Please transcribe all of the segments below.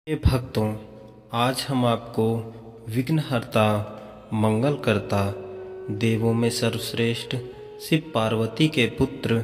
हे भक्तों, आज हम आपको विघ्नहर्ता, मंगलकर्ता, देवों में सर्वश्रेष्ठ शिव पार्वती के पुत्र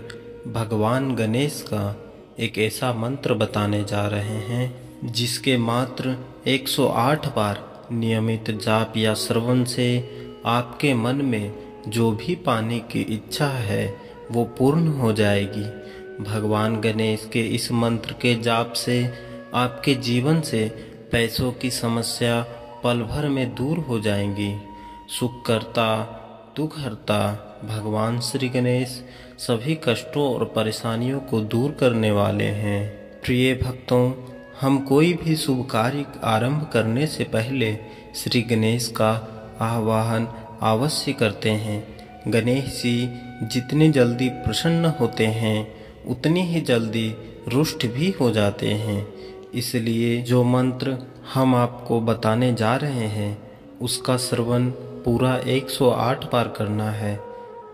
भगवान गणेश का एक ऐसा मंत्र बताने जा रहे हैं जिसके मात्र 108 बार नियमित जाप या श्रवण से आपके मन में जो भी पाने की इच्छा है वो पूर्ण हो जाएगी। भगवान गणेश के इस मंत्र के जाप से आपके जीवन से पैसों की समस्या पल भर में दूर हो जाएंगी। सुखकर्ता, दुखहर्ता भगवान श्री गणेश सभी कष्टों और परेशानियों को दूर करने वाले हैं। प्रिय भक्तों, हम कोई भी शुभ कार्य आरंभ करने से पहले श्री गणेश का आवाहन अवश्य करते हैं। गणेश जी जितनी जल्दी प्रसन्न होते हैं उतनी ही जल्दी रुष्ट भी हो जाते हैं। इसलिए जो मंत्र हम आपको बताने जा रहे हैं उसका श्रवण पूरा 108 बार करना है।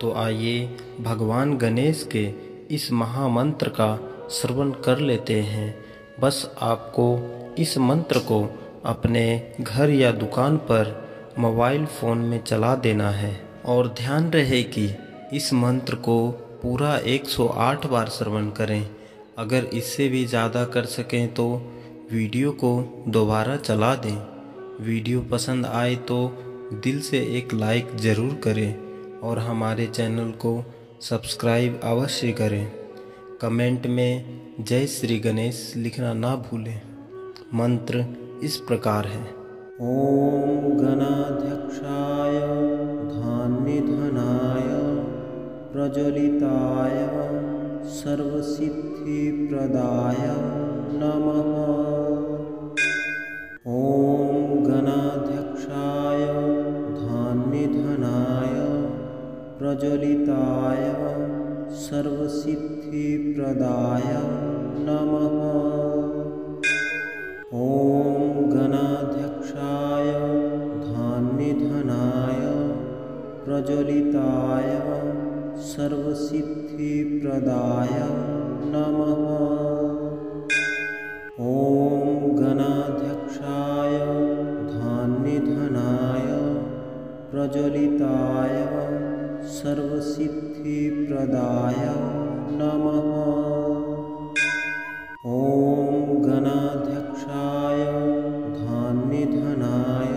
तो आइए भगवान गणेश के इस महामंत्र का श्रवण कर लेते हैं। बस आपको इस मंत्र को अपने घर या दुकान पर मोबाइल फ़ोन में चला देना है और ध्यान रहे कि इस मंत्र को पूरा 108 बार श्रवण करें। अगर इससे भी ज़्यादा कर सकें तो वीडियो को दोबारा चला दें। वीडियो पसंद आए तो दिल से एक लाइक ज़रूर करें और हमारे चैनल को सब्सक्राइब अवश्य करें। कमेंट में जय श्री गणेश लिखना ना भूलें। मंत्र इस प्रकार है। ओम गणाध्यक्षाय धान्यधनाय प्रज्वलिताय सर्वसिद्धिप्रदाय नमः। ओम गणाध्यक्षाय धान्यधनाय प्रज्वलिताय सर्वसिद्धिप्रदाय नमः। ओम गणाध्यक्षाय धान्यधनाय प्रज्वलिताय सर्वसिद्धिप्रदाय नमः। ओम गणाध्यक्षाय धान्यधनाय प्रज्वलिताय सर्वसिद्धिप्रदाय नमः। ओम गणाध्यक्षाय धान्यधनाय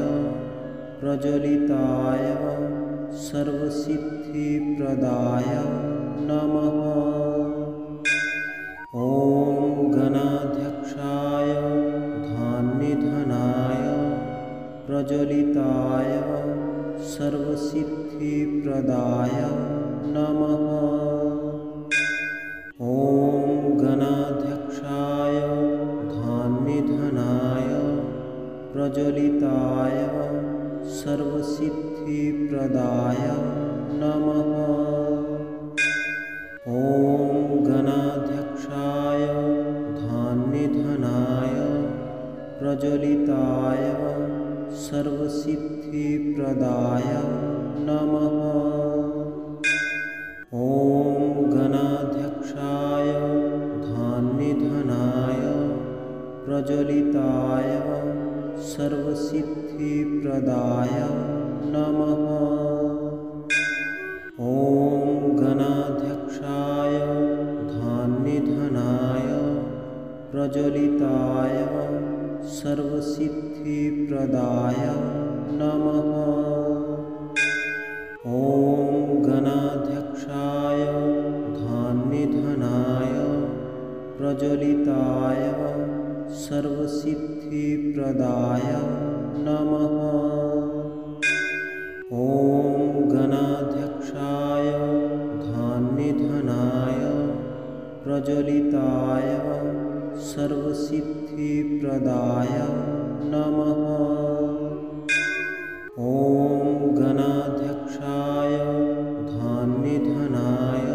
प्रज्वलिताय सर्वसिद्धिप्रदाय नमः। ओम गणाध्यक्षाय धान्यधनाय प्रज्वलिताय सर्वसिद्धिप्रदाय नमः। ओम गणाध्यक्षाय धान्यधनाय प्रज्वलिताय सर्वसिद्धिप्रदाय नमः। ओम गणाध्यक्षाय धान्यधनाय प्रज्वलिताय सर्वसिद्धिप्रदाय नमः। ओम गणाध्यक्षाय धान्यधनाय प्रज्वलिताय सर्वसिद्धिप्रदाय नमः। ओम गणाध्यक्षाय धान्यधनाय प्रज्वलिताय सर्वसिद्धिप्रदाय नमः। ओम गणाध्यक्षाय धान्यधनाय प्रज्वलिताय सर्वसिद्धिप्रदाय नमः। ओम गणाध्यक्षाय धान्यधनाय प्रज्वलिताय सर्वसिद्धिप्रदाय नमः। ओम गणाध्यक्षाय धान्यधनाय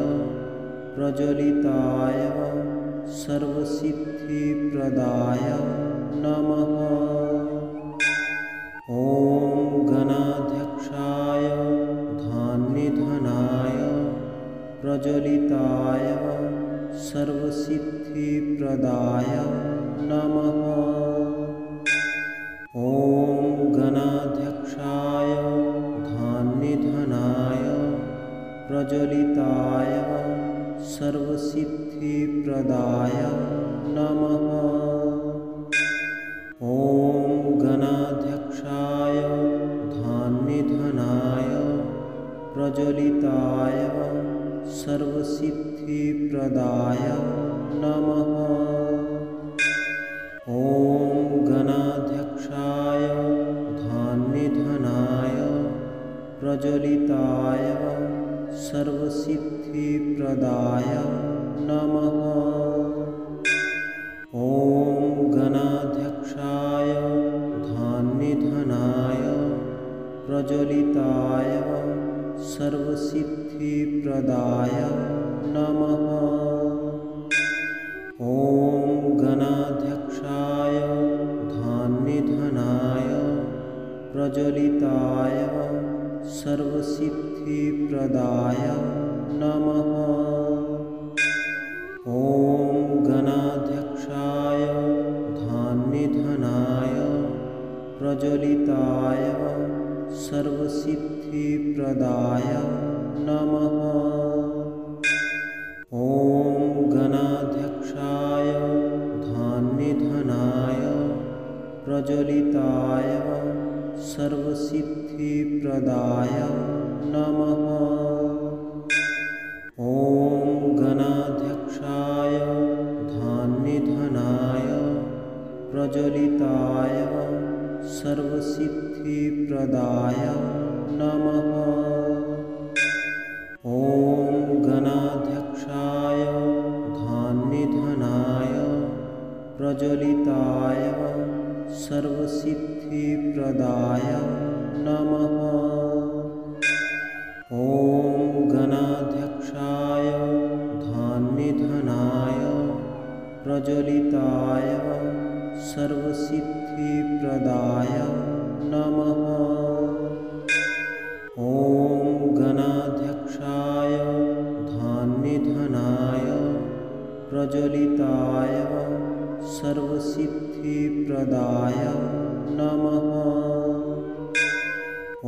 प्रज्वलिताय सर्वसिद्धिप्रदाय नमः। ओम गणाध्यक्षाय धान्यधनाय प्रज्वलिताय सर्वसिद्धिप्रदाय नमः। प्रज्वलिताय सर्वसिद्धिप्रदाय नमः। ॐ गणाध्यक्षाय धान्यनिधनाय प्रज्वलिताय सर्वसिद्धिप्रदाय नमः। ॐ गणाध्यक्षाय धान्यनिधनाय प्रज्वलिताय सर्वसिद्धिप्रदाय नमः। ॐ गणाध्यक्षाय धान्यनिधनाय प्रज्वलिताय सर्वसिद्धिप्रदाय नमः। ॐ गणाध्यक्षाय धान्यनिधनाय प्रज्वलिताय सर्वसिद्धिप्रदाय नमः। ॐ गणाध्यक्षाय धान्यनिधनाय प्रज्वलिताय सर्वसिद्धिप्रदाय नमः। ॐ गणाध्यक्षाय धान्यनिधनाय प्रज्वलिताय सर्वसिद्धिप्रदाय नमः। ॐ गणाध्यक्षाय धान्यनिधनाय प्रज्वलिताय सर्वसिद्धिप्रदाय नमः। ॐ गणाध्यक्षाय धान्यनिधनाय प्रज्वलिताय सर्वसिद्धिप्रदाय नमः। ॐ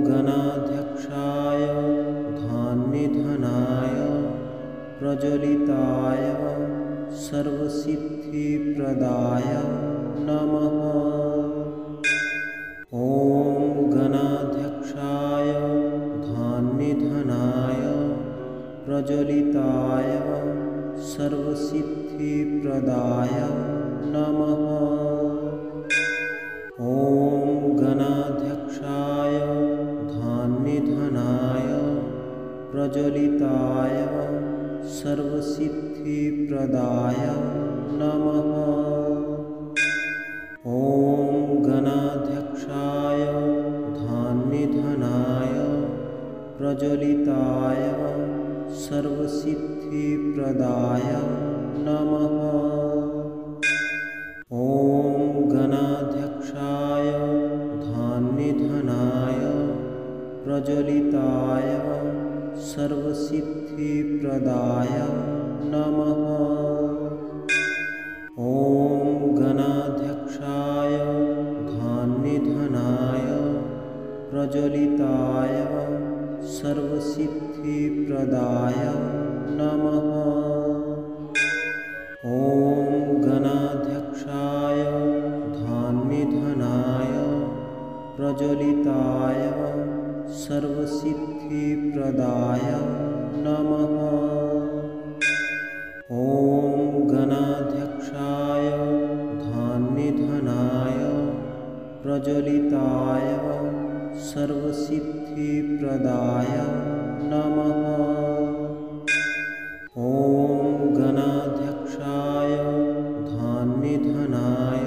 गणाध्यक्षाय धान्यनिधनाय प्रज्वलिताय सर्वसिद्धिप्रदाय नमः। ॐ गणाध्यक्षाय धान्यनिधनाय प्रज्वलिताय सर्वसिद्धिप्रदाय नमः। ॐ गणाध्यक्षाय धान्यनिधनाय प्रज्वलिताय सर्वसिद्धिप्रदाय नमः। ॐ गणाध्यक्षाय धान्यनिधनाय प्रज्वलिताय सर्वसिद्धिप्रदाय नमः। ॐ गणाध्यक्षाय धान्यनिधनाय प्रज्वलिताय सर्वसिद्धिप्रदाय नमः। ॐ गणाध्यक्षाय धान्यनिधनाय प्रज्वलिताय सर्वसिद्धिप्रदाय नमः। ॐ गणाध्यक्षाय धान्यनिधनाय प्रज्वलिताय सर्वसिद्धिप्रदाय नमः। ॐ गणाध्यक्षाय धान्यनिधनाय प्रज्वलिताय सर्वसिद्धिप्रदाय नमः। ॐ गणाध्यक्षाय धान्यनिधनाय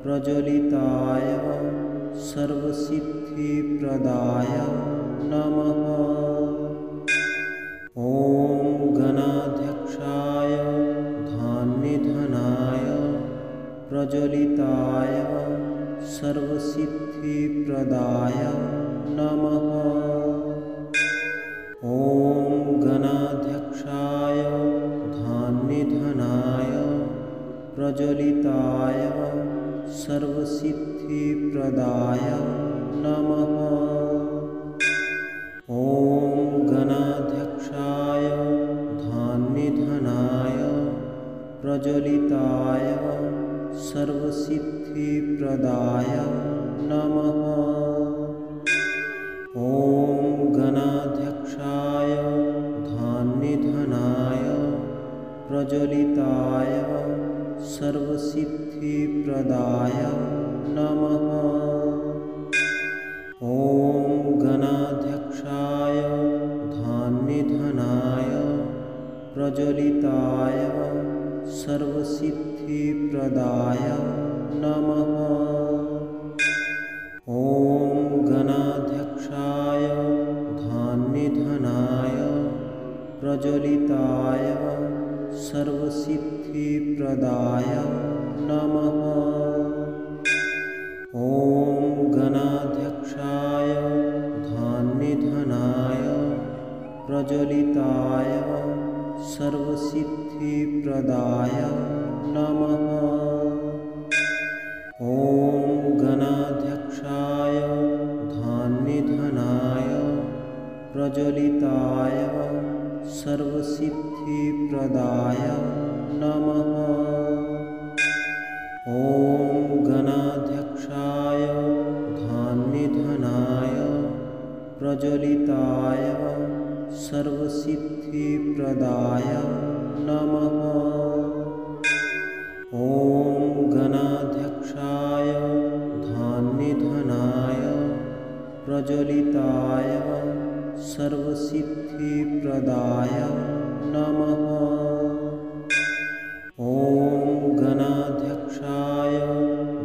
प्रज्वलिताय सर्वसिद्धिप्रदाय नमः। ॐ गणाध्यक्षाय धान्यनिधनाय प्रज्वलिताय सर्वसिद्धिप्रदाय नमः। ॐ गणाध्यक्षाय धान्यनिधनाय प्रज्वलिताय सर्वसिद्धिप्रदाय नमः। ॐ गणाध्यक्षाय धान्यनिधनाय प्रज्वलिताय सर्वसिद्धिप्रदाय नमः। ॐ गणाध्यक्षाय धान्यनिधनाय प्रज्वलिताय सर्वसिद्धिप्रदाय नमः। ॐ प्रज्वलिताय सर्वसिद्धिप्रदाय नमः। ॐ गणाध्यक्षाय धान्यधनाय प्रज्वलिताय सर्वसिद्धिप्रदाय नमः। ॐ गणाध्यक्षाय धान्यधनाय प्रज्वलिताय सर्वसिद्धिप्रदाय नमः। ॐ गणाध्यक्षाय धान्यधनाय प्रज्वलिताय सर्वसिद्धिप्रदाय नमः। ॐ गणाध्यक्षाय धान्यधनाय प्रज्वलिताय सर्वसिद्धिप्रदाय नमः। ॐ गणाध्यक्षाय धान्यधनाय प्रज्वलिताय सर्वसिद्धिप्रदाय नमः। ॐ गणाध्यक्षाय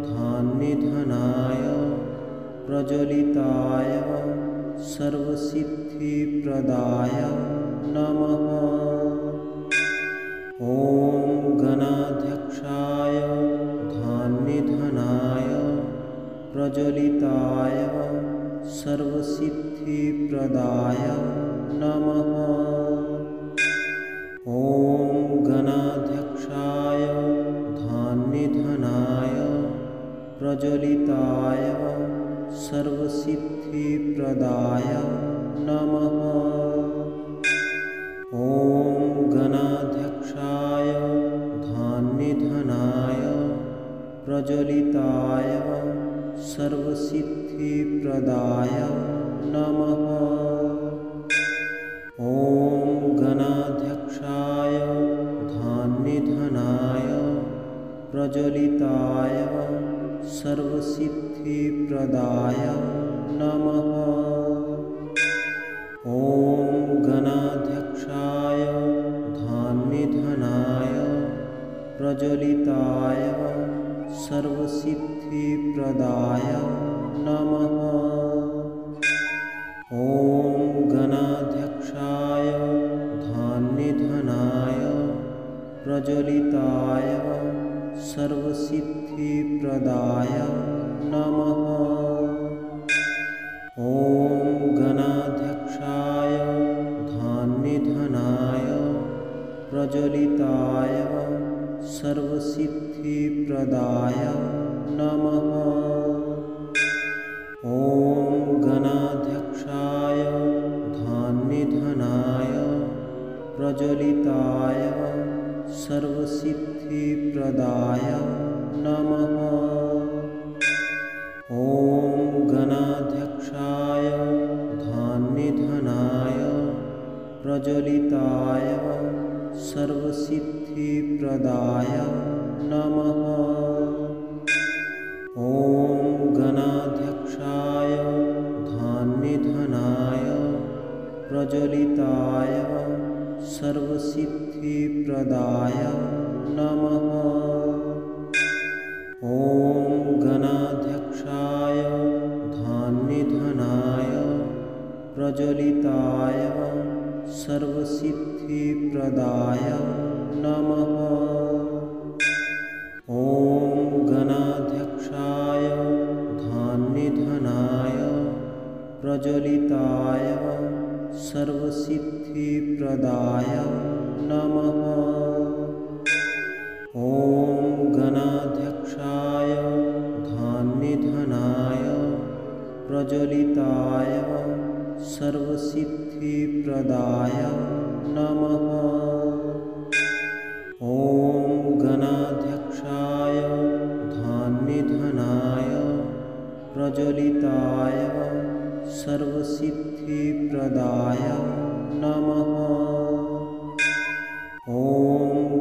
धान्यधनाय प्रज्वलिताय सर्वसिद्धिप्रदाय नमः। ॐ गणाध्यक्षाय धान्यधनाय प्रज्वलिताय सर्वसिद्धिप्रदाय नमः। ॐ गणाध्यक्षाय धान्यधनाय प्रज्वलिताय सर्वसिद्धिप्रदाय नमः। ॐ गणाध्यक्षाय धान्यधनाय प्रज्वलिताय सर्वसिद्धिप्रदाय नमः। ॐ गणाध्यक्षाय धान्यधनाय प्रज्वलिताय सर्वसिद्धिप्रदाय नमः। ॐ गणाध्यक्षाय धान्यधनाय प्रज्वलिताय सर्वसिद्धिप्रदाय नमः। ॐ गणाध्यक्षाय धान्यधनाय प्रज्वलिताय सर्वसिद्धिप्रदाय नमः। ॐ गणाध्यक्षाय धान्यधनाय प्रज्वलिताय सर्वसिद्धिप्रदाय नमः। ॐ गणाध्यक्षाय धान्यधनाय प्रज्वलिताय सर्वसिद्धिप्रदाय नमः। ॐ गणाध्यक्षाय धान्यधनाय प्रज्वलिताय सर्वसिद्धिप्रदाय नमः। ॐ गणाध्यक्षाय धान्यधनाय प्रज्वलिताय सर्वसिद्धिप्रदाय नमः। ॐ गणाध्यक्षाय धान्यधनाय प्रज्वलिताय सर्वसिद्धिप्रदाय नमः। ॐ गणाध्यक्षाय धान्यधनाय प्रज्वलिताय सर्वसिद्धिप्रदाय नमः। ॐ गणाध्यक्षाय धान्यधनाय प्रज्वलिताय सर्वसिद्धिप्रदाय नमः। ॐ गणाध्यक्षाय धान्यधनाय प्रज्वलिताय सर्वसिद्धिप्रदाय नमः। ॐ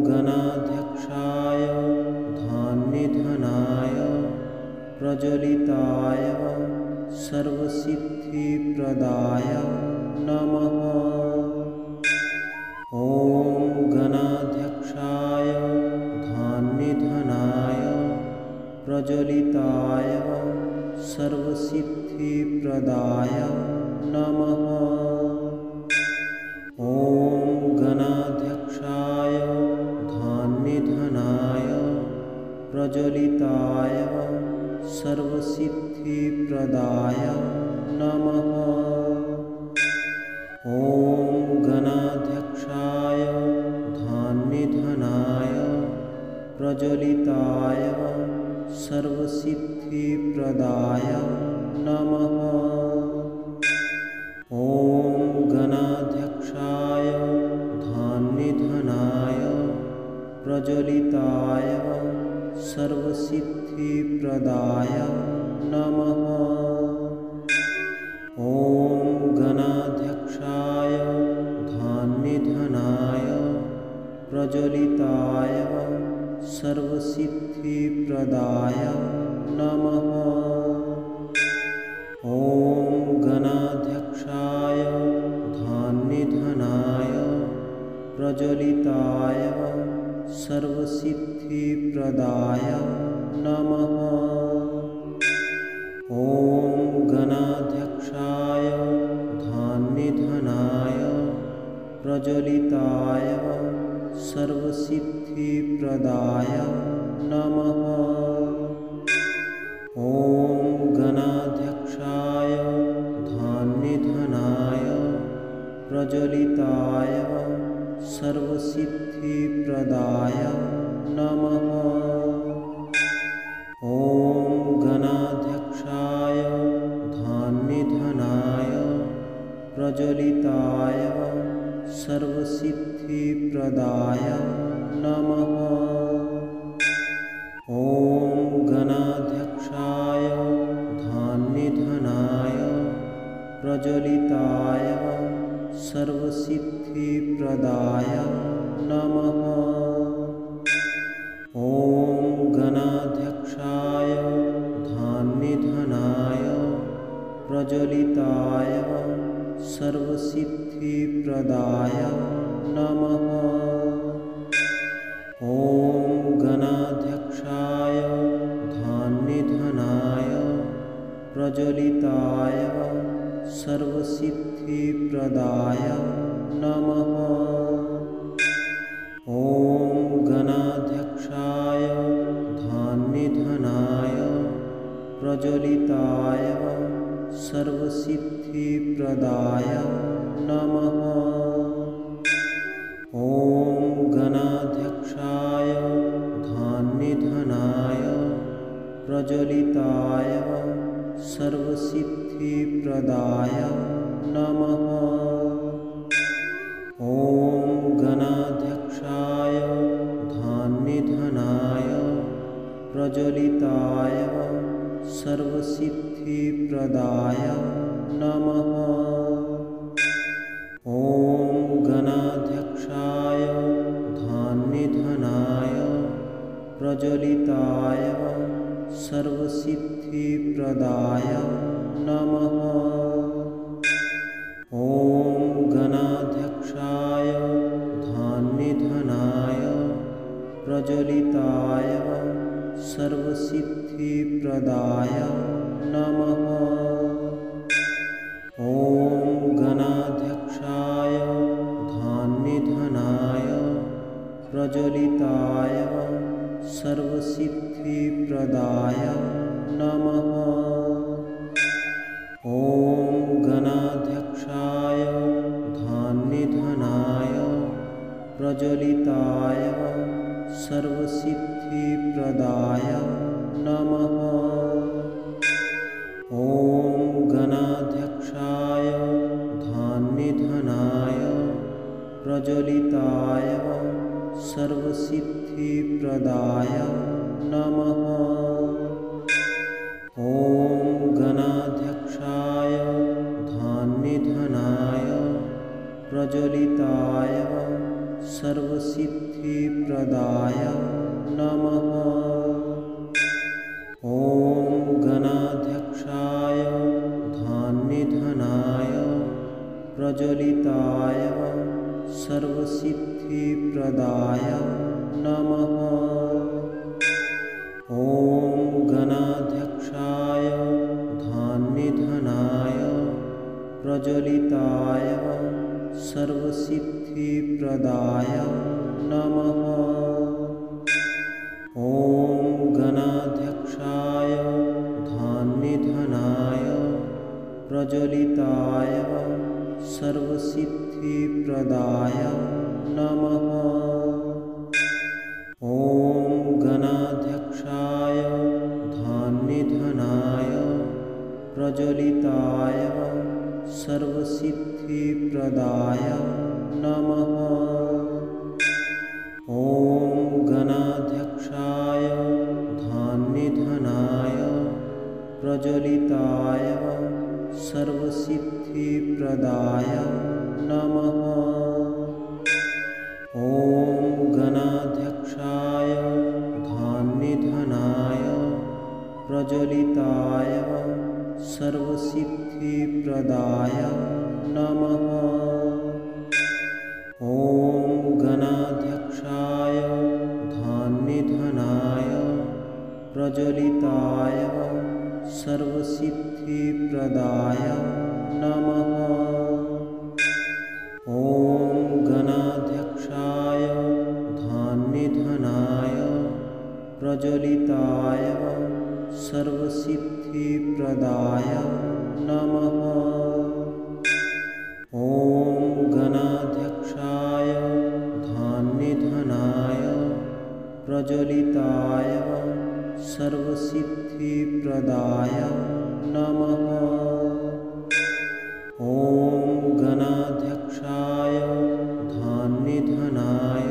गणाध्यक्षाय धान्यधनाय प्रज्वलिताय सर्वसिद्धिप्रदाय नमः। ॐ प्रज्वलिताय सर्वसिद्धिप्रदाय नमः। ॐ गणाध्यक्षाय धान्यधनाय प्रज्वलिताय सर्वसिद्धिप्रदाय नमः। ॐ गणाध्यक्षाय धान्यधनाय प्रज्वलिताय सर्वसिद्धिप्रदाय नमः। ॐ गणाध्यक्षाय धान्यधनाय प्रज्वलिताय सर्वसिद्धिप्रदाय नमः। ॐ गणाध्यक्षाय धान्यधनाय प्रज्वलिताय सर्वसिद्धिप्रदाय नमः। ॐ गणाध्यक्षाय धान्यधनाय प्रज्वलिताय सर्वसिद्धिप्रदाय नमः। ॐ गणाध्यक्षाय धान्यधनाय प्रज्वलिताय सर्वसिद्धिप्रदाय नमः। ॐ गणाध्यक्षाय धान्यधनाय प्रज्वलिताय सर्वसिद्धिप्रदाय नमः। ॐ गणाध्यक्षाय धान्यधनाय प्रज्वलिताय सर्वसिद्धिप्रदाय नमः। ॐ गणाध्यक्षाय धान्यधनाय प्रज्वलिताय सर्वसिद्धिप्रदाय नमः। ॐ गणाध्यक्षाय धान्यधनाय प्रज्वलिताय सर्वसिद्धिप्रदाय नमः। ॐ गणाध्यक्षाय धान्यधनाय प्रज्वलिताय सर्वसिद्धिप्रदाय नमः। ॐ गणाध्यक्षाय धान्यधनाय प्रज्वलिताय सर्वसिद्धिप्रदाय नमः। ॐ गणाध्यक्षाय धान्यधनाय प्रज्वलिताय सर्वसिद्धिप्रदाय नमः। ॐ गणाध्यक्षाय धान्यधनाय प्रज्वलिताय सर्वसिद्धिप्रदाय नमः। ॐ गणाध्यक्षाय धान्यधनाय प्रज्वलिताय सर्वसिद्धिप्रदाय नमः। ॐ गणाध्यक्षाय धान्यधनाय प्रज्वलिताय सर्वसिद्धिप्रदाय नमः। ॐ गणाध्यक्षाय धान्यधनाय प्रज्वलिताय सर्वसिद्धिप्रदाय नमः। ॐ गणाध्यक्षाय धान्यधनाय प्रज्वलिताय सर्वसिद्धिप्रदाय नमः। ॐ गणाध्यक्षाय धान्यधनाय प्रज्वलिताय सर्वसिद्धिप्रदाय नमः। ॐ गणाध्यक्षाय धान्यधनाय प्रज्वलिताय सर्वसिद्धिप्रदाय नमः। ॐ गणाध्यक्षाय धान्यधनाय प्रज्वलिताय सर्वसिद्धिप्रदाय नमः। ॐ सर्वसिद्धिप्रदाय नमः। ॐ गणाध्यक्षाय धान्यनिधनाय प्रज्वलिताय सर्वसिद्धिप्रदाय नमः। ॐ गणाध्यक्षाय धान्यनिधनाय प्रज्वलिताय सर्वसिद्धिप्रदाय नमः। ॐ गणाध्यक्षाय धान्यनिधनाय प्रज्वलिताय सर्वसिद्धिप्रदाय नमः। ॐ गणाध्यक्षाय धान्यनिधनाय प्रज्वलिताय सर्वसिद्धिप्रदाय नमः। ॐ गणाध्यक्षाय धान्यनिधनाय प्रज्वलिताय सर्वसिद्धिप्रदाय नमः। ॐ गणाध्यक्षाय धान्यनिधनाय प्रज्वलिताय सर्वसिद्धिप्रदाय नमः। ॐ गणाध्यक्षाय धान्यनिधनाय प्रज्वलिताय सर्वसिद्धिप्रदाय नमः। ॐ गणाध्यक्षाय धान्यनिधनाय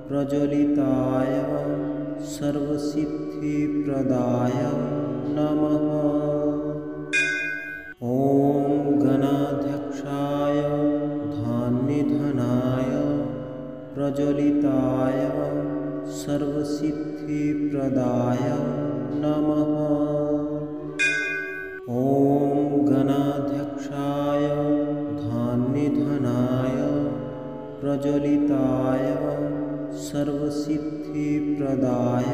प्रज्वलिताय सर्वसिद्धिप्रदाय नमः। ॐ गणाध्यक्षाय धान्यनिधनाय प्रज्वलिताय सर्वसिद्धिप्रदाय नमः। ॐ गणाध्यक्षाय धान्यनिधनाय प्रज्वलिताय सर्वसिद्धिप्रदाय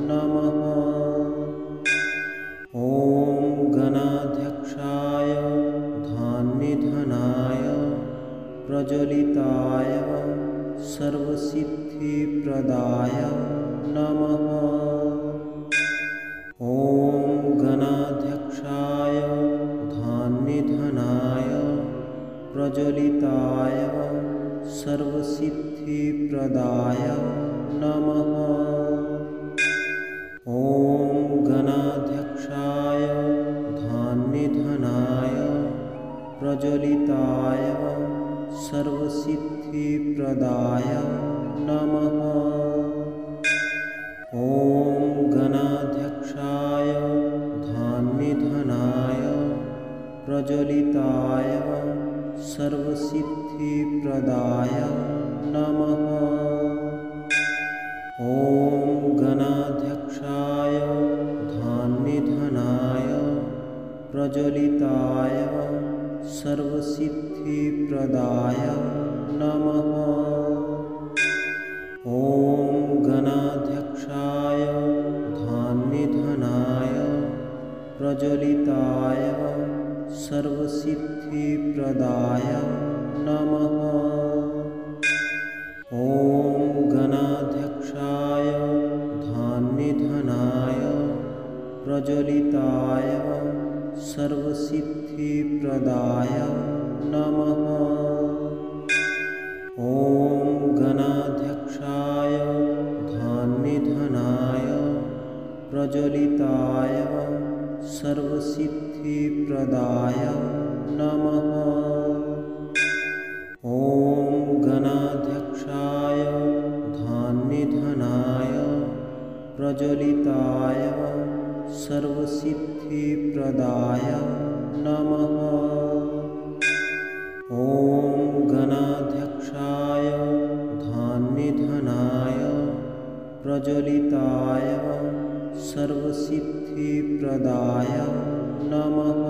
नमः। ॐ गणाध्यक्षाय धान्यनिधनाय प्रज्वलिताय सर्वसिद्धिप्रदाय नमः। ॐ गणाध्यक्षाय धान्यनिधनाय प्रज्वलिताय सर्वसिद्धिप्रदाय नमः। ॐ गणाध्यक्षाय धान्यनिधनाय प्रज्वलिताय सर्वसिद्धिप्रदाय नमः। ॐ गणाध्यक्षाय धान्यनिधनाय प्रज्वलिताय सर्वसिद्धिप्रदाय नमः। ॐ गणाध्यक्षाय धान्यनिधनाय प्रज्वलिताय सर्वसिद्धिप्रदाय नमः। ॐ गणाध्यक्षाय धान्यनिधनाय प्रज्वलिताय सर्वसिद्धिप्रदाय नमः। ॐ गणाध्यक्षाय धान्यनिधनाय प्रज्वलिताय सर्वसिद्धिप्रदाय नमः। ॐ गणाध्यक्षाय धान्यनिधनाय प्रज्वलिताय सर्वसिद्धिप्रदाय नमः। ॐ गणाध्यक्षाय धान्यनिधनाय प्रज्वलिताय सर्वसिद्धिप्रदाय नमः। ॐ गणाध्यक्षाय धान्यनिधनाय प्रज्वलिताय सर्वसिद्धिप्रदाय नमः।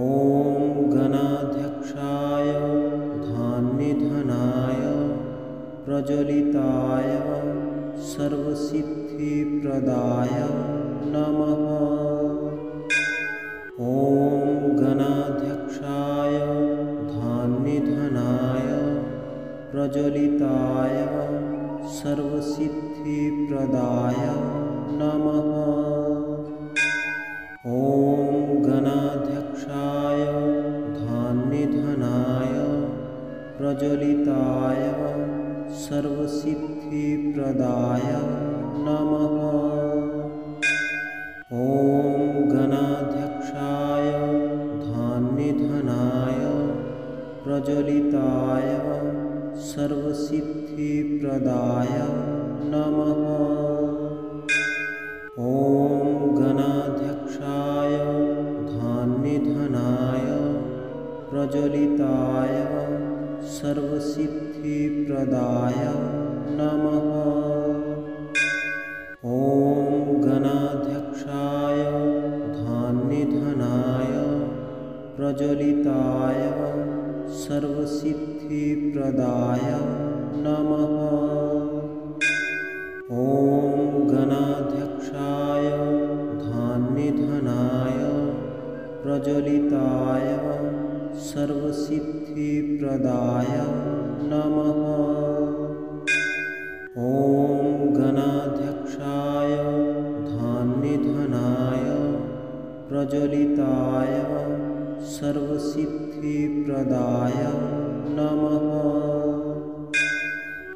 ॐ गणाध्यक्षाय धान्यनिधनाय प्रज्वलिताय सर्वसिद्धिप्रदाय नमः। ॐ गणाध्यक्षाय प्रज्वलिताय सर्वसिद्धिप्रदाय नमः। ॐ गणाध्यक्षाय धन्निधनाय प्रज्वलिताय सर्वसिद्धिप्रदाय नमः। ॐ गणाध्यक्षाय धन्निधनाय प्रज्वलिताय सर्वसिद्धिप्रदाय नमः। ॐ गणाध्यक्षाय धन्निधनाय प्रज्वलिताय सर्वसिद्धिप्रदाय नमः। ॐ गणाध्यक्षाय धन्निधनाय प्रज्वलिताय सर्वसिद्धिप्रदाय नमः। ॐ गणाध्यक्षाय धन्निधनाय प्रज्वलिताय सर्वसिद्धिप्रदाय नमः। ॐ गणाध्यक्षाय धन्निधनाय प्रज्वलिताय सर्वसिद्धिप्रदाय नमः।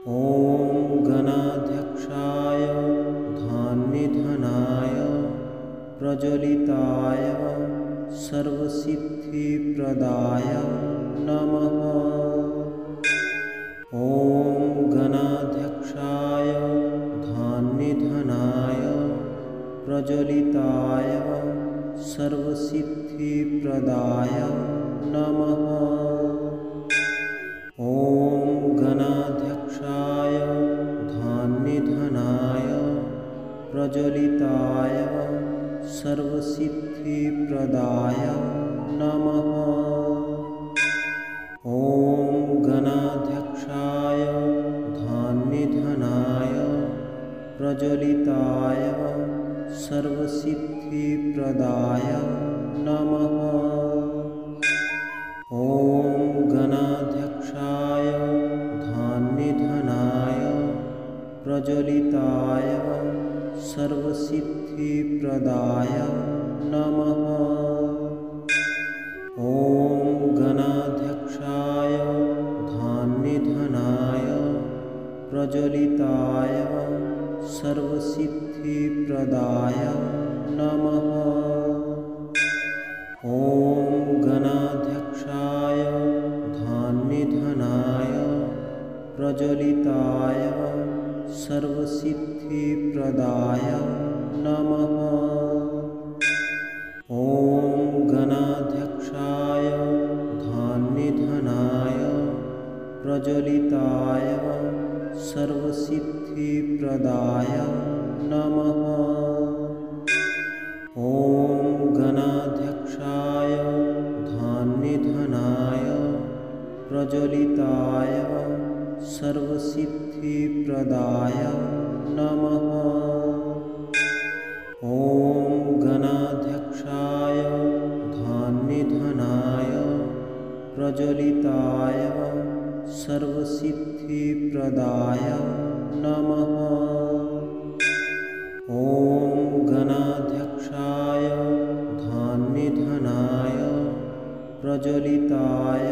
ॐ गणाध्यक्षाय धन्निधनाय प्रज्वलिताय सर्वसिद्धिप्रदाय नमः। ॐ गणाध्यक्षाय धन्निधनाय प्रज्वलिताय सर्वसिद्धिप्रदाय नमः। ॐ गणाध्यक्षाय धन्निधनाय प्रज्वलिताय सर्वसिद्धिप्रदाय नमः। ॐ गणाध्यक्षाय धन्निधनाय प्रज्वलिताय सर्वसिद्धिप्रदाय नमः। ॐ गणाध्यक्षाय धन्निधनाय प्रज्वलिताय सर्वसिद्धिप्रदाय नमः। ॐ गणाध्यक्षाय धन्निधनाय प्रज्वलिताय सर्वसिद्धिप्रदाय नमः। ॐ गणाध्यक्षाय धन्निधनाय प्रज्वलिताय सर्वसिद्धिप्रदाय नमः। ॐ गणाध्यक्षाय धन्निधनाय प्रज्वलिताय सर्वसिद्धिप्रदाय नमः। ॐ गणाध्यक्षाय धन्निधनाय प्रज्वलिताय सर्वसिद्धिप्रदाय नमः। ॐ गणाध्यक्षाय धन्निधनाय प्रज्वलिताय सर्वसिद्धिप्रदाय नमः। ॐ गणाध्यक्षाय धन्निधनाय प्रज्वलिताय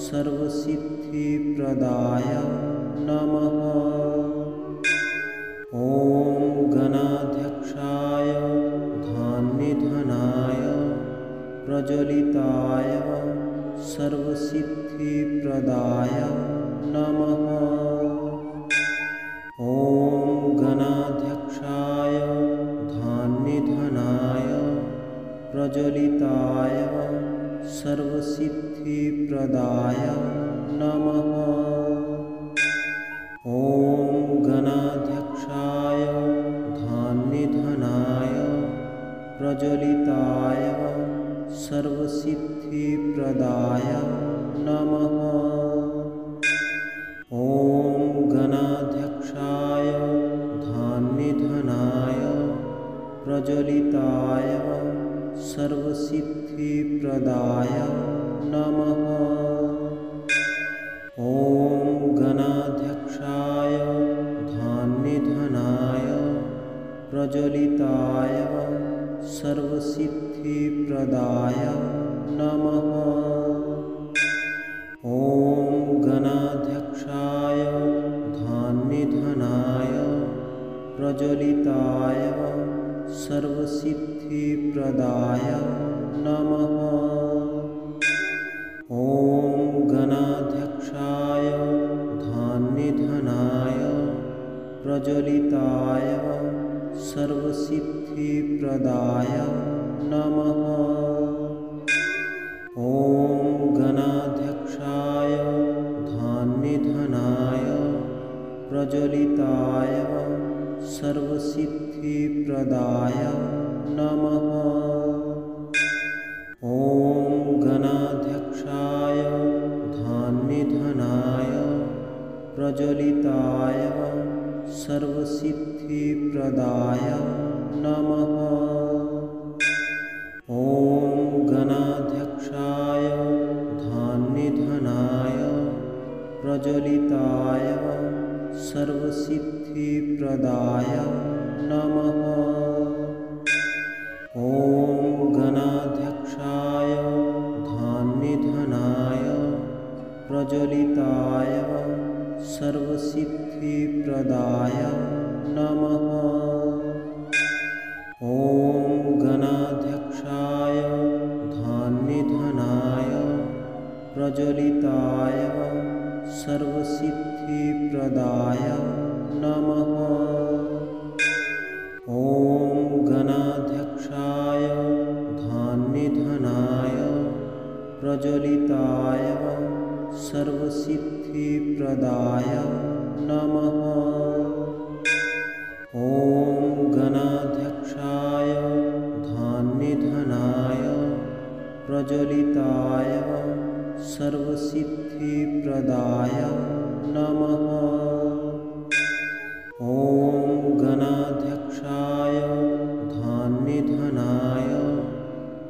सर्वसिद्धिप्रदाय नमः। ॐ गणाध्यक्षाय धन्निधनाय प्रज्वलिताय सर्वसिद्धिप्रदाय नमः। ॐ गणाध्यक्षाय धन्निधनाय प्रज्वलिताय सर्वसिद्धिप्रदाय नमः। ॐ गणाध्यक्षाय धन्निधनाय प्रज्वलिताय सर्वसिद्धिप्रदाय नमः। ॐ गणाध्यक्षाय धन्निधनाय प्रज्वलिताय सर्वसिद्धिप्रदाय नमः। ॐ प्रज्वलिताय सर्वसिद्धिप्रदाय नमः। ॐ गणाध्यक्षाय धान्यधनाय प्रज्वलिताय सर्वसिद्धिप्रदाय नमः। ॐ गणाध्यक्षाय धान्यधनाय प्रज्वलिताय सर्वसिद्धिप्रदाय नमः। ॐ गणाध्यक्षाय धान्यधनाय प्रज्वलिताय सर्वसिद्धिप्रदाय नमः। ॐ गणाध्यक्षाय धान्यधनाय प्रज्वलिताय सर्वसिद्धिप्रदाय नमः। ॐ गणाध्यक्षाय धान्यधनाय प्रज्वलिताय सर्वसिद्धिप्रदाय नमः। ॐ गणाध्यक्षाय धान्यधनाय प्रज्वलिताय सर्वसिद्धिप्रदाय नमः। ॐ गणाध्यक्षाय धान्यधनाय प्रज्वलिताय सर्वसिद्धिप्रदाय नमः। ॐ गणाध्यक्षाय धान्यधनाय प्रज्वलिताय सर्वसिद्धिप्रदाय नमः। ॐ गणाध्यक्षाय धान्यधनाय प्रज्वलिताय सर्वसिद्धिप्रदाय नमः। ॐ गणाध्यक्षाय धान्यधनाय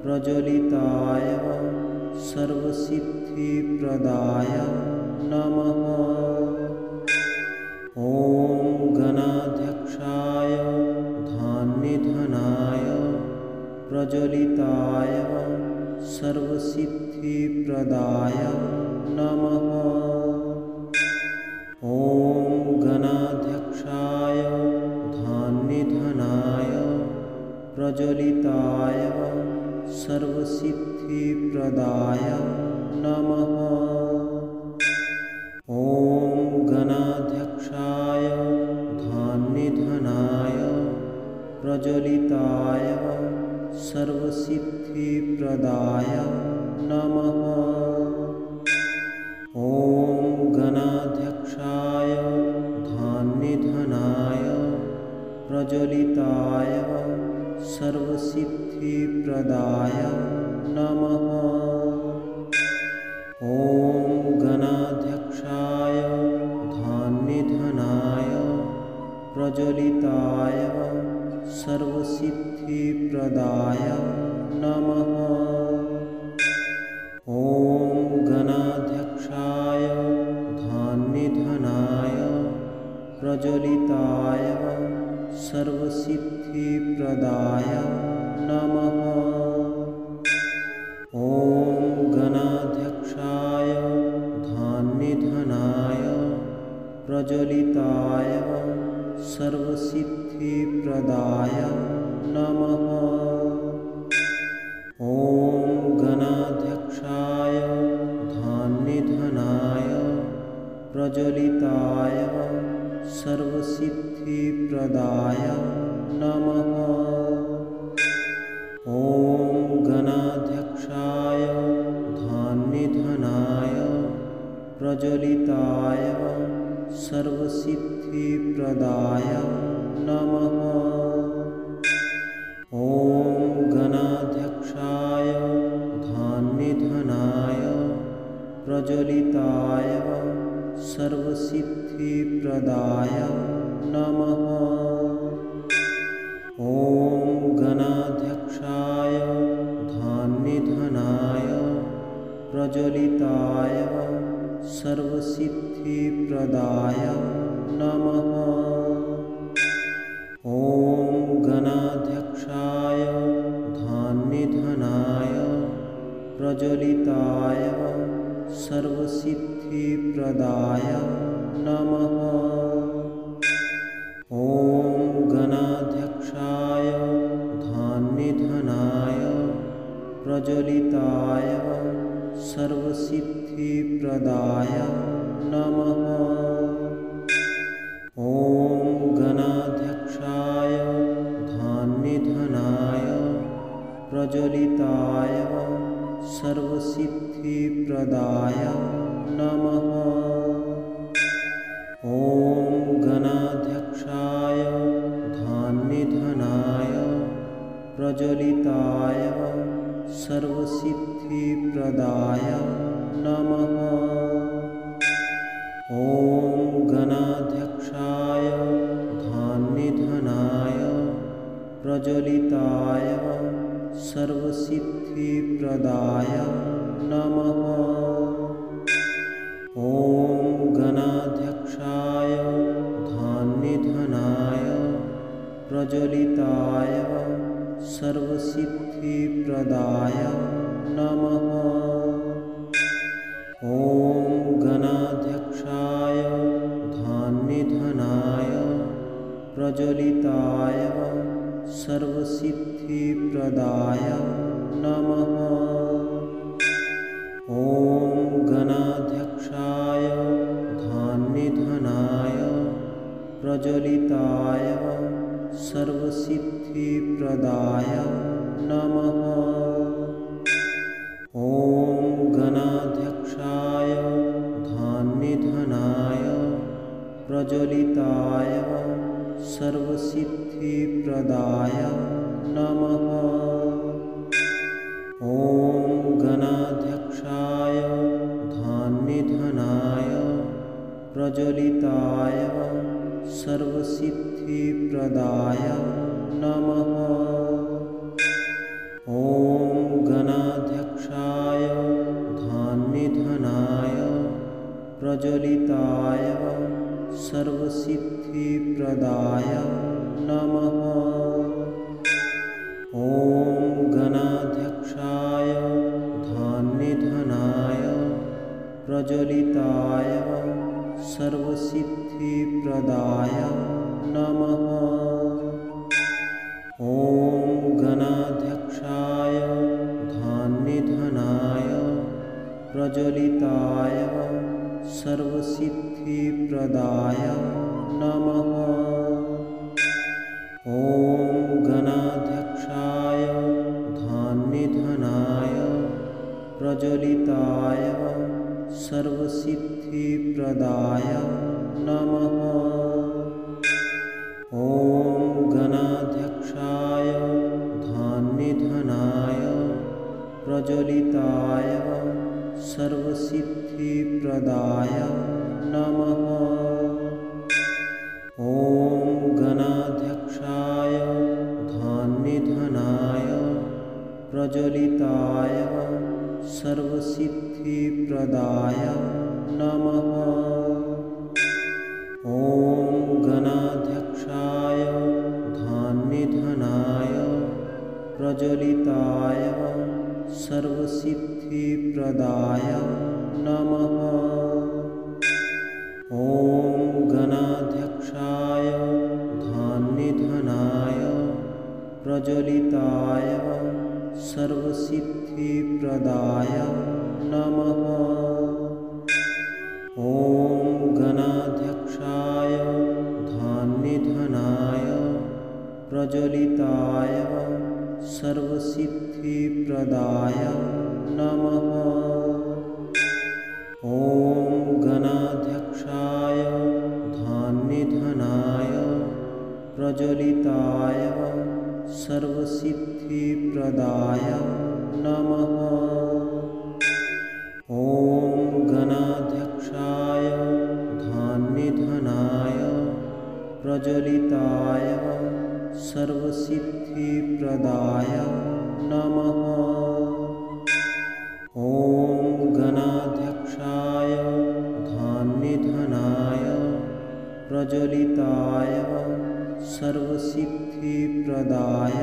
प्रज्वलिताय सर्वसिद्धिप्रदाय नमः। ॐ गणाध्यक्षाय धान्यधनाय प्रज्वलिताय सर्वसिद्धिप्रदाय नमः। ॐ गणाध्यक्षाय धान्यधनाय प्रज्वलिताय सर्वसिद्धिप्रदाय नमः। ॐ गणाध्यक्षाय धान्यधनाय प्रज्वलिताय सर्वसिद्धिप्रदाय नमः। ॐ गणाध्यक्षाय धान्यधनाय प्रज्वलिताय सर्वसिद्धिप्रदाय नमः। ॐ गणाध्यक्षाय धान्यधनाय प्रज्वलिताय सर्वसिद्धिप्रदाय नमः। ॐ गणाध्यक्षाय धान्यधनाय प्रज्वलिताय सर्वसिद्धिप्रदाय नमः। ॐ गणाध्यक्षाय धान्यधनाय प्रज्वलिताय सर्वसिद्धिप्रदाय नमः। ॐ गणाध्यक्षाय धान्यधनाय प्रज्वलिताय सर्वसिद्धिप्रदाय नमः। ॐ गणाध्यक्षाय धान्यधनाय प्रज्वलिताय सर्वसिद्धिप्रदाय नमः। ॐ गणाध्यक्षाय धान्यधनाय प्रज्वलिताय सर्वसिद्धिप्रदाय नमः। ॐ गणाध्यक्षाय धान्यधनाय प्रज्वलिताय सर्वसिद्धिप्रदाय नमः। ॐ प्रज्वलिताय सर्वसिद्धिप्रदाय नमः। ॐ गणाध्यक्षाय धान्यधनाय प्रज्वलिताय सर्वसिद्धिप्रदाय नमः। ॐ गणाध्यक्षाय धान्यधनाय प्रज्वलिताय सर्वसिद्धिप्रदाय नमः। ॐ गणाध्यक्षाय धान्यधनाय प्रज्वलिताय सर्वसिद्धिप्रदाय नमः। ॐ गणाध्यक्षाय धान्यधनाय प्रज्वलिताय सर्वसिद्धिप्रदाय नमः। ॐ गणाध्यक्षाय धान्यधनाय प्रज्वलिताय सर्वसिद्धिप्रदाय नमः। ॐ गणाध्यक्षाय धान्यधनाय प्रज्वलिताय सर्वसिद्धिप्रदाय नमः। ॐ गणाध्यक्षाय धान्यधनाय प्रज्वलिताय सर्वसिद्धिप्रदाय नमः। ॐ गणाध्यक्षाय धान्यधनाय प्रज्वलिताय सर्वसिद्धिप्रदाय नमः। ॐ गणाध्यक्षाय धान्यधनाय प्रज्वलिताय सर्वसिद्धिप्रदाय नमः। ॐ गणाध्यक्षाय धान्यधनाय प्रज्वलिताय सर्वसिद्धिप्रदाय नमः। ॐ गणाध्यक्षाय धान्यधनाय प्रज्वलिताय सर्वसिद्धिप्रदाय नमः। ॐ गणाध्यक्षाय धान्यधनाय प्रज्वलिताय सर्वसिद्धिप्रदाय नमः। ॐ गणाध्यक्षाय धान्यधनाय प्रज्वलिताय सर्वसिद्धिप्रदाय नमः। ॐ गणाध्यक्षाय धान्यधनाय प्रज्वलिताय सर्वसिद्धिप्रदाय नमः। ॐ गणाध्यक्षाय धान्यधनाय प्रज्वलिताय सर्वसिद्धिप्रदाय नमः। ॐ गणाध्यक्षाय धान्यधनाय प्रज्वलिताय सर्वसिद्धिप्रदाय नमः। ॐ गणाध्यक्षाय धान्यधनाय प्रज्वलिताय सर्वसिद्धिप्रदाय नमः। ॐ गणाध्यक्षाय धान्यधनाय प्रज्वलिताय सर्वसिद्धिप्रदाय नमः। ॐ गणाध्यक्षाय धान्यधनाय प्रज्वलिताय सर्वसिद्धिप्रदाय नमः। ॐ गणाध्यक्षाय धान्यधनाय प्रज्वलिताय सर्वसिद्धिप्रदाय नमः। ॐ गणाध्यक्षाय धान्यधनाय प्रज्वलिताय सर्वसिद्धिप्रदाय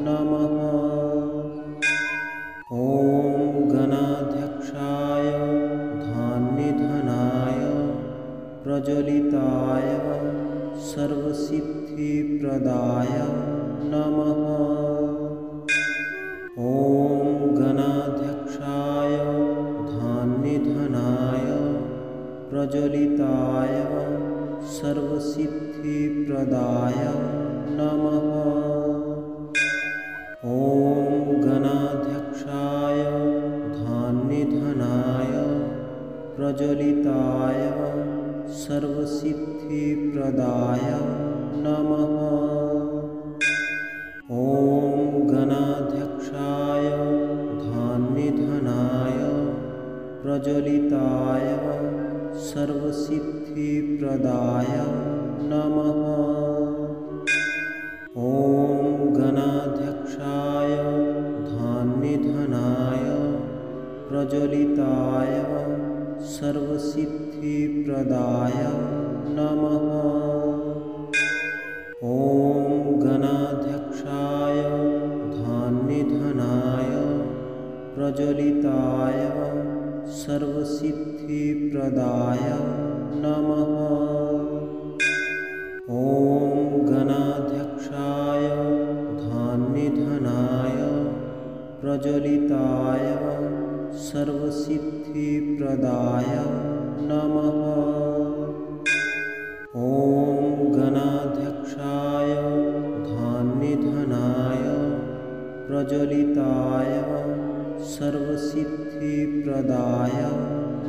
नमः। ॐ प्रज्वलिताय सर्वसिद्धिप्रदाय नमः। ॐ गणाध्यक्षाय धान्यधनाय प्रज्वलिताय सर्वसिद्धिप्रदाय नमः। ॐ गणाध्यक्षाय धान्यधनाय प्रज्वलिताय सर्वसिद्धिप्रदाय नमः। ॐ गणाध्यक्षाय धान्यधनाय प्रज्वलिताय सर्वसिद्धिप्रदाय नमः। ॐ गणाध्यक्षाय धान्यधनाय प्रज्वलिताय सर्वसिद्धिप्रदाय नमः। ॐ गणाध्यक्षाय धान्यधनाय प्रज्वलिताय सर्वसिद्धिप्रदाय नमः। ॐ गणाध्यक्षाय धान्यधनाय प्रज्वलिताय सर्वसिद्धिप्रदाय नमः। ॐ गणाध्यक्षाय धान्यधनाय प्रज्वलिताय सर्वसिद्धिप्रदाय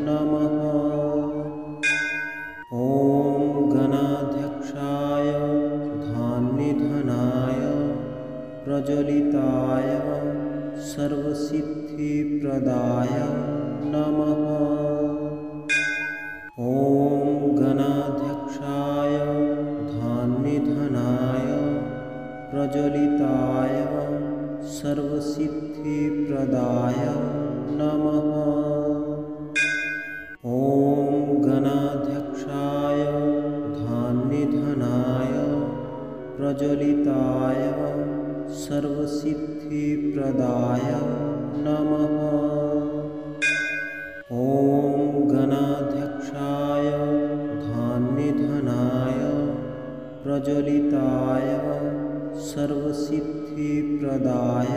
नमः। ॐ गणाध्यक्षाय धान्यधनाय प्रज्वलिताय सर्वसिद्धिप्रदाय नमः। ॐ गणाध्यक्षाय धान्यधनाय प्रज्वलिताय सर्वसिद्धिप्रदाय नमः। ॐ गणाध्यक्षाय धान्यधनाय प्रज्वलिताय सर्वसिद्धिप्रदाय नमः। ॐ गणाध्यक्षाय धान्यधनाय प्रज्वलिताय सर्वसिद्धिप्रदाय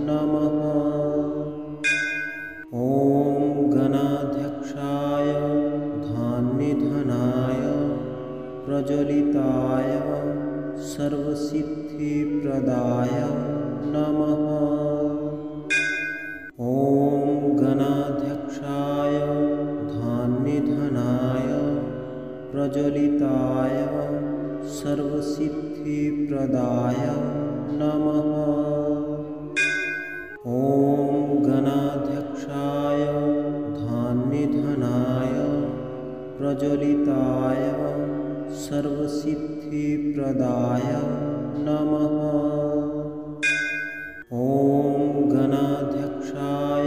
नमः। ॐ गणाध्यक्षाय धान्यधनाय प्रज्वलिताय सर्वसिद्धिप्रदाय नमः। ॐ गणाध्यक्षाय धान्यधनाय प्रज्वलिताय सर्वसिद्धिप्रदाय नमः। ॐ गणाध्यक्षाय धान्यधनाय प्रज्वलिताय सर्वसिद्धिप्रदाय नमः। ॐ गणाध्यक्षाय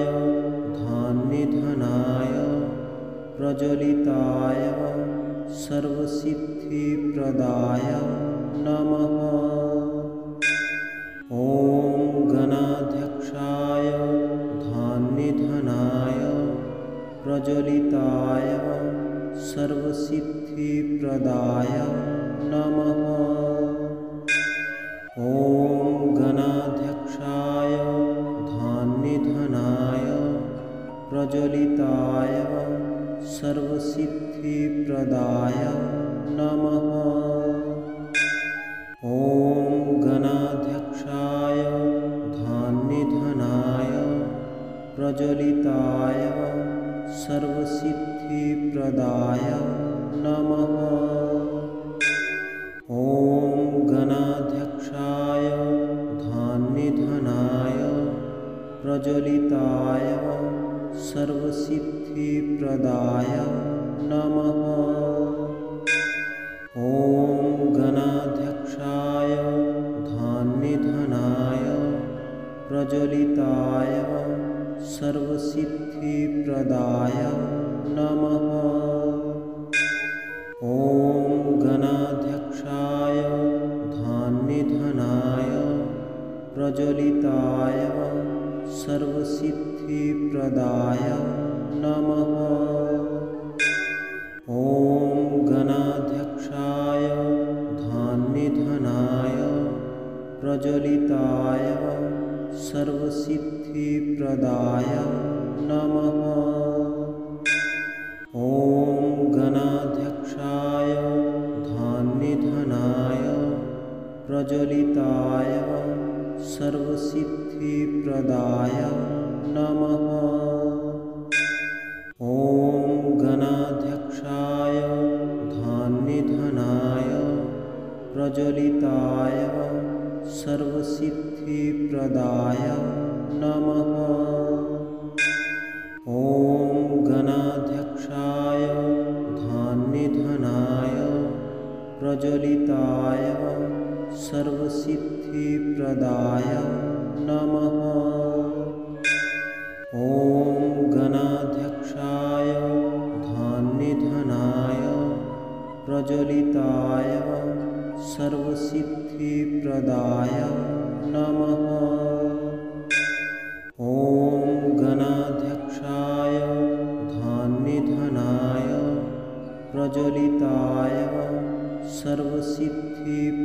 धान्यधनाय प्रज्वलिताय सर्वसिद्धिप्रदाय नमः। ॐ गणाध्यक्षाय धान्यधनाय प्रज्वलिताय सर्वसिद्धिप्रदाय नमः। ॐ गणाध्यक्षाय धान्यधनाय प्रज्वलिताय सर्वसिद्धिप्रदाय नमः। ॐ गणाध्यक्षाय धान्यधनाय प्रज्वलिताय सर्वसिद्धिप्रदाय नमः। ॐ गणाध्यक्षाय धान्यधनाय प्रज्वलिताय सर्वसिद्धिप्रदाय नमः। ॐ गणाध्यक्षाय धान्यधनाय प्रज्वलिताय सर्वसिद्धिप्रदाय नमः। ॐ गणाध्यक्षाय धान्यधनाय प्रज्वलिताय सर्वसिद्धिप्रदाय नमः। ॐ प्रज्वलिताय सर्वसिद्धिप्रदाय नमः। ॐ गणाध्यक्षाय धान्यधनाय प्रज्वलिताय सर्वसिद्धिप्रदाय नमः। ॐ गणाध्यक्षाय धान्यधनाय प्रज्वलिताय सर्वसिद्धिप्रदाय नमः। ॐ गणाध्यक्षाय धान्यधनाय प्रज्वलिताय सर्वसिद्धिप्रदाय नमः। ॐ गणाध्यक्षाय धान्यधनाय प्रज्वलिताय सर्वसिद्धिप्रदाय नमः। ॐ गणाध्यक्षाय धान्यधनाय प्रज्वलिताय सर्वसिद्धिप्रदाय